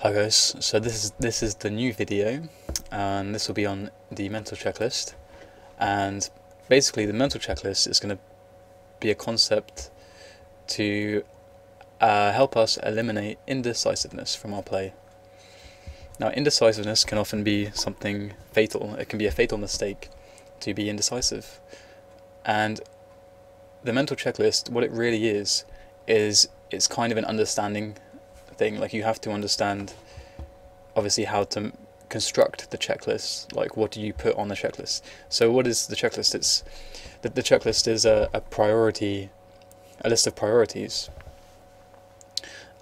Hi guys, so this is the new video, and this will be on the mental checklist. And basically the mental checklist is going to be a concept to help us eliminate indecisiveness from our play. Now, indecisiveness can often be something fatal. It can be a fatal mistake to be indecisive. And the mental checklist, what it really is it's kind of an understanding thing. Like, you have to understand obviously how to construct the checklist. Like, what do you put on the checklist? So what is the checklist? It's the checklist is a list of priorities.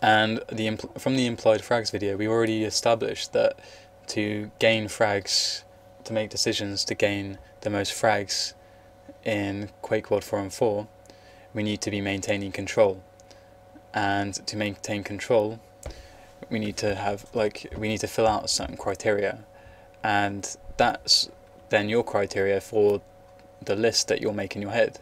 And from the implied frags video, we already established that to gain frags, to make decisions to gain the most frags in QuakeWorld 4on4, we need to be maintaining control. And to maintain control, we need to fill out certain criteria, and that's then your criteria for the list that you'll make in your head.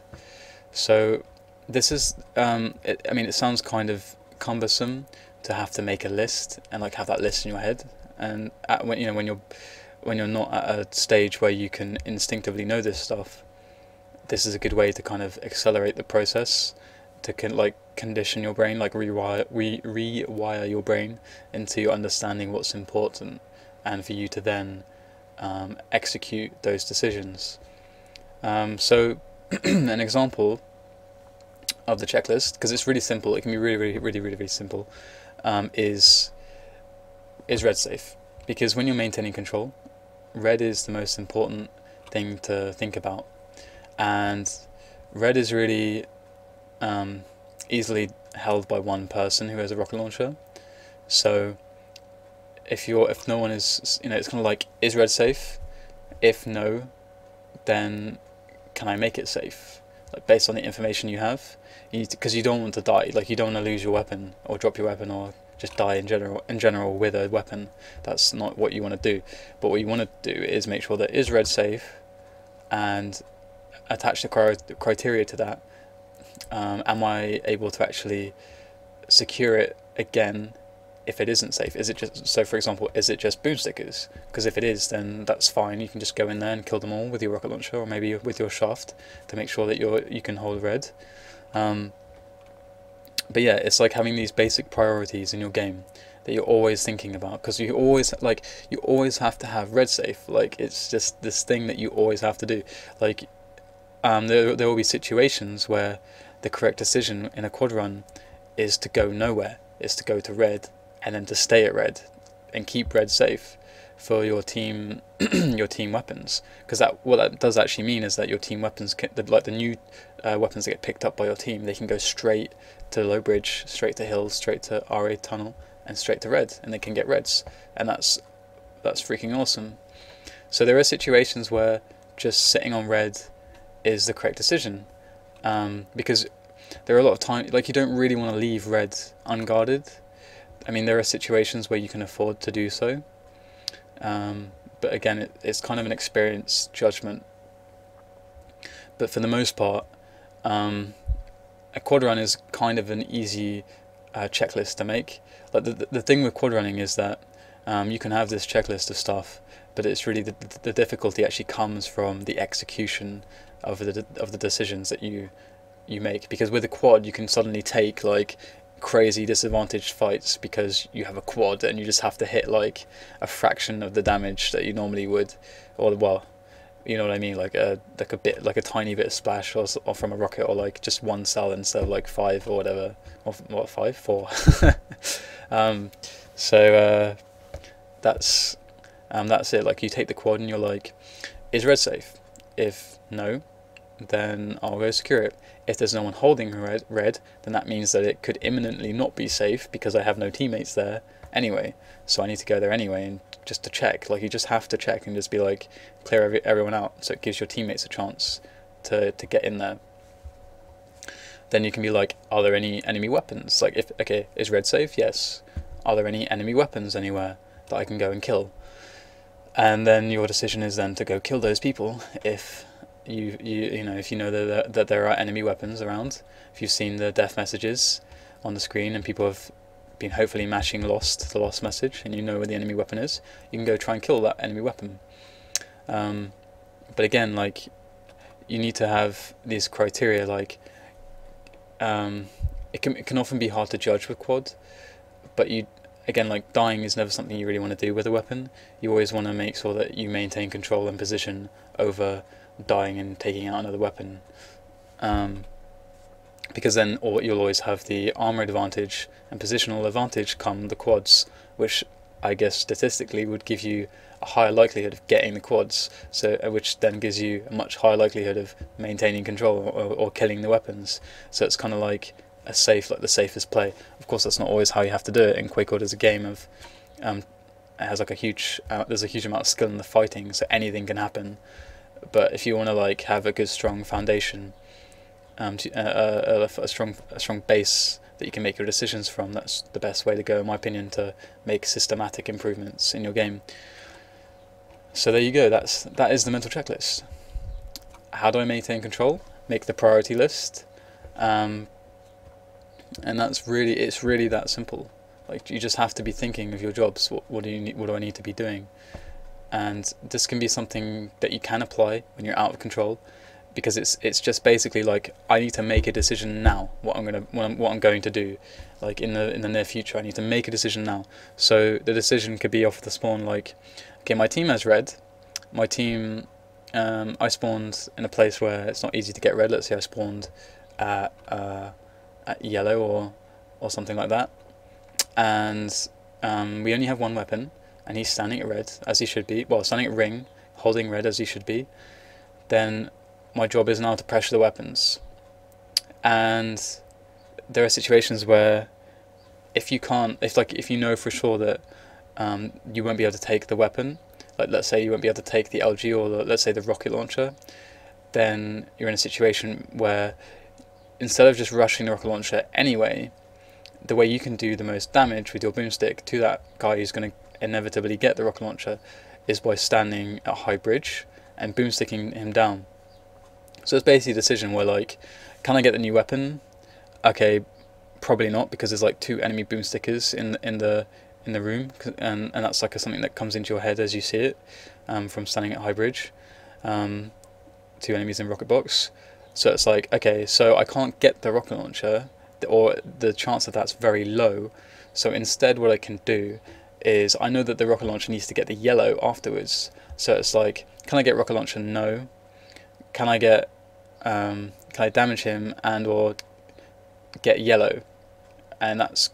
So this is it sounds kind of cumbersome to have to make a list and have that list in your head, and when you're not at a stage where you can instinctively know this stuff, this is a good way to kind of accelerate the process, to condition your brain, rewire your brain into understanding what's important, and for you to then execute those decisions. So an example of the checklist, because it's really simple, it can be really simple, is red safe. Because when you're maintaining control, red is the most important thing to think about, and red is really easily held by one person who has a rocket launcher. So if no one is, it's kind of like, is red safe? If no, then can I make it safe? Based on the information you have, because you don't want to die. You don't want to lose your weapon or drop your weapon or just die in general with a weapon. That's not what you want to do. But what you want to do is make sure that is red safe, and attach the criteria to that. Am I able to actually secure it again if it isn't safe? Is it just, so for example, is it just boomstickers? Because if it is, then that's fine. You can just go in there and kill them all with your rocket launcher, or maybe with your shaft, to make sure that you can hold red. But yeah, it's like having these basic priorities in your game that you're always thinking about, because you always have to have red safe. It's just this thing that you always have to do. There will be situations where the correct decision in a quad run is to go nowhere, is to go to red, and then to stay at red and keep red safe for your team your team weapons. Because what that does actually mean is that your team weapons the new weapons that get picked up by your team, they can go straight to low bridge, straight to hills, straight to RA tunnel, and straight to red, and they can get reds, and that's freaking awesome. So there are situations where just sitting on red is the correct decision, because there are a lot of times, you don't really want to leave red unguarded. I mean, there are situations where you can afford to do so, but again, it's kind of an experience judgment. But for the most part, a quad run is kind of an easy checklist to make. The thing with quad running is that you can have this checklist of stuff, but it's really the difficulty actually comes from the execution of the decisions that you make. Because with a quad, you can suddenly take crazy disadvantaged fights because you have a quad, and you just have to hit a fraction of the damage that you normally would, or, well, you know what I mean, a tiny bit of splash, or from a rocket, or just one cell instead of 5 or whatever, or what, 5, 4. So that's it. You take the quad and you're is red safe? If no, then I'll go secure it. If there's no one holding red, then that means that it could imminently not be safe, because I have no teammates there anyway, so I need to go there anyway, and just to check. You just have to check and just be clear everyone out, so it gives your teammates a chance to get in there. Then you can be are there any enemy weapons? Okay, is red safe? Yes. Are there any enemy weapons anywhere that I can go and kill? And then your decision is then to go kill those people if if you know that there are enemy weapons around. If you've seen the death messages on the screen, and people been hopefully mashing the lost message, and you know where the enemy weapon is, you can go try and kill that enemy weapon. But again, like, you need to have these criteria. Like, it can often be hard to judge with quad, but again, like, dying is never something you really want to do with a weapon. You always want to make sure that you maintain control and position over dying and taking out another weapon, because then you'll always have the armor advantage and positional advantage come the quads, which I guess statistically would give you a higher likelihood of getting the quads, so which then gives you a much higher likelihood of maintaining control or killing the weapons. So it's kind of like the safest play. Of course, that's not always how you have to do it. In QuakeWorld is a game of it has like there's a huge amount of skill in the fighting, so anything can happen. But if you want to like have a good strong foundation, a strong base that you can make your decisions from, that's the best way to go, in my opinion, to make systematic improvements in your game. So there you go. That is the mental checklist. How do I maintain control? Make the priority list, and it's really that simple. Like, you just have to be thinking of your jobs. What do I need to be doing? And this can be something that you can apply when you're out of control, because it's just basically like, I need to make a decision now. What I'm going to do, like in the near future, I need to make a decision now. So the decision could be off the spawn, like, okay, my team has red. My team, I spawned in a place where it's not easy to get red. Let's say I spawned at yellow or something like that, and we only have one weapon, and he's standing at red as he should be. Well, standing at ring, holding red as he should be. Then my job is now to pressure the weapons. And there are situations where if you know for sure that you won't be able to take the weapon, like let's say you won't be able to take the LG or let's say the rocket launcher, then you're in a situation where instead of just rushing the rocket launcher anyway, the way you can do the most damage with your boomstick to that guy who's going to inevitably get the rocket launcher is by standing at high bridge and boomsticking him down. So it's basically a decision where, like, can I get the new weapon? Okay, probably not, because there's like 2 enemy boomstickers in the room, and that's like something that comes into your head as you see it, from standing at high bridge. 2 enemies in rocket box. So it's like, okay, so I can't get the rocket launcher, or the chance of that's very low. So instead, what I can do is, I know that the rocket launcher needs to get the yellow afterwards. So it's like, can I get rocket launcher? No. Can I damage him and or get yellow? And that's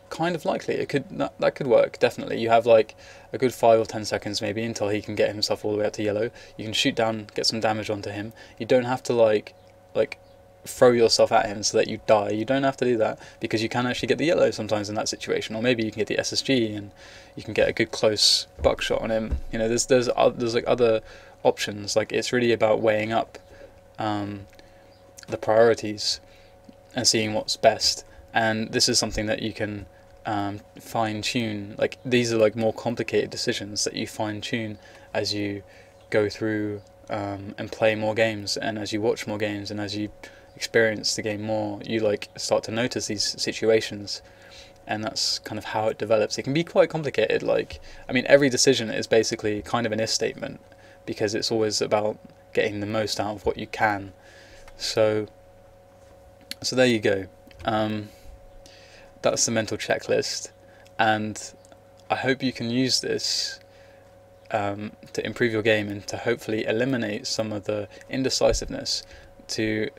kind of likely. That could work, definitely. You have like a good 5 or 10 seconds maybe until he can get himself all the way up to yellow. You can shoot down, get some damage onto him. You don't have to like throw yourself at him so that you die. You don't have to do that, because you can actually get the yellow sometimes in that situation. Or maybe you can get the SSG and you can get a good close buckshot on him. You know, there's like other options. Like, it's really about weighing up the priorities and seeing what's best. And this is something that you can fine-tune. Like, these are like more complicated decisions that you fine-tune as you go through and play more games, and as you watch more games, and as you experience the game more, you like start to notice these situations, and that's kind of how it develops. It can be quite complicated. Like, I mean, every decision is basically kind of an if statement, because it's always about getting the most out of what you can. So there you go. That's the mental checklist, and I hope you can use this to improve your game and to hopefully eliminate some of the indecisiveness. To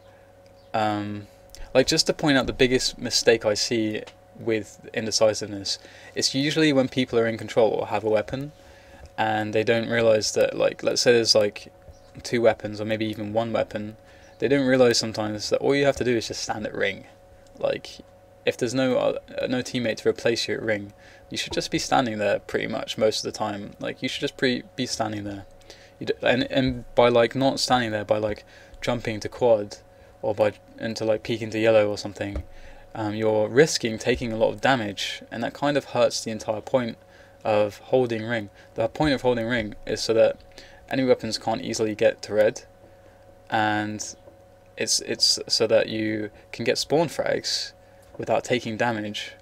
just to point out the biggest mistake I see with indecisiveness, it's usually when people are in control or have a weapon and they don't realize that, like, let's say there's like 2 weapons or maybe even 1 weapon, they don't realize sometimes that all you have to do is just stand at ring. Like, if there's no teammate to replace you at ring, you should just be standing there pretty much most of the time. Like, you should just be standing there. And by like not standing there, by like jumping to quad or into like peeking to yellow or something, you're risking taking a lot of damage, and that kind of hurts the entire point of holding ring. The point of holding ring is so that enemy weapons can't easily get to red, and it's so that you can get spawn frags without taking damage,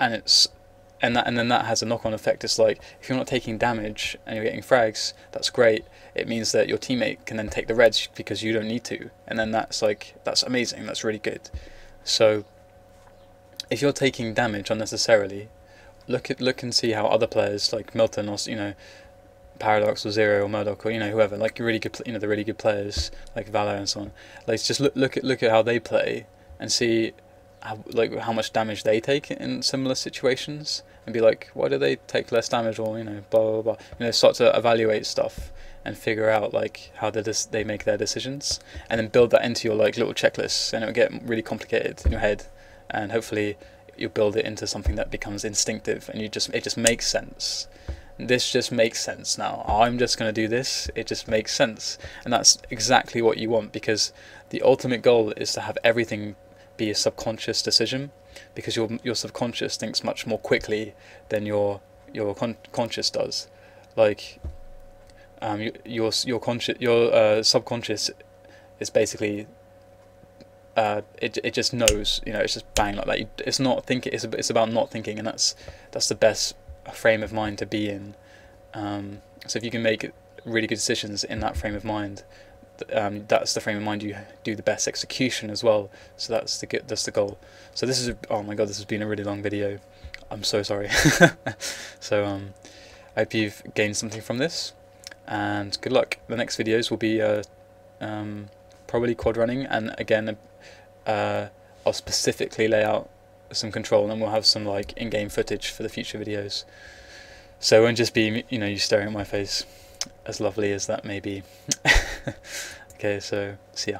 and then that has a knock-on effect. It's like, if you're not taking damage and you're getting frags, that's great. It means that your teammate can then take the reds because you don't need to, and then that's amazing. That's really good. So if you're taking damage unnecessarily, look and see how other players like Milton, or Paradox or Zero or Murdoch, or whoever, like really good, the really good players like Valor and so on. Like, just look at how they play and see how much damage they take in similar situations, and be like, why do they take less damage, or blah blah blah. Start to evaluate stuff and figure out like how they make their decisions, and then build that into your like little checklists, and it'll get really complicated in your head, and hopefully you build it into something that becomes instinctive, and it just makes sense. This just makes sense now. I'm just going to do this. It just makes sense, and that's exactly what you want, because the ultimate goal is to have everything be a subconscious decision, because your subconscious thinks much more quickly than your conscious does. Like your subconscious is basically it just knows, it's just bang like that. It's not thinking. It's about not thinking, and that's the best frame of mind to be in. So if you can make really good decisions in that frame of mind, that's the frame of mind you do the best execution as well. So that's the goal. So this is, oh my god, this has been a really long video. I'm so sorry. So I hope you've gained something from this, and good luck. The next videos will be probably quad running, and again I'll specifically lay out some control, and then we'll have some like in-game footage for the future videos. So it won't just be you staring at my face, as lovely as that may be. Okay, so see ya.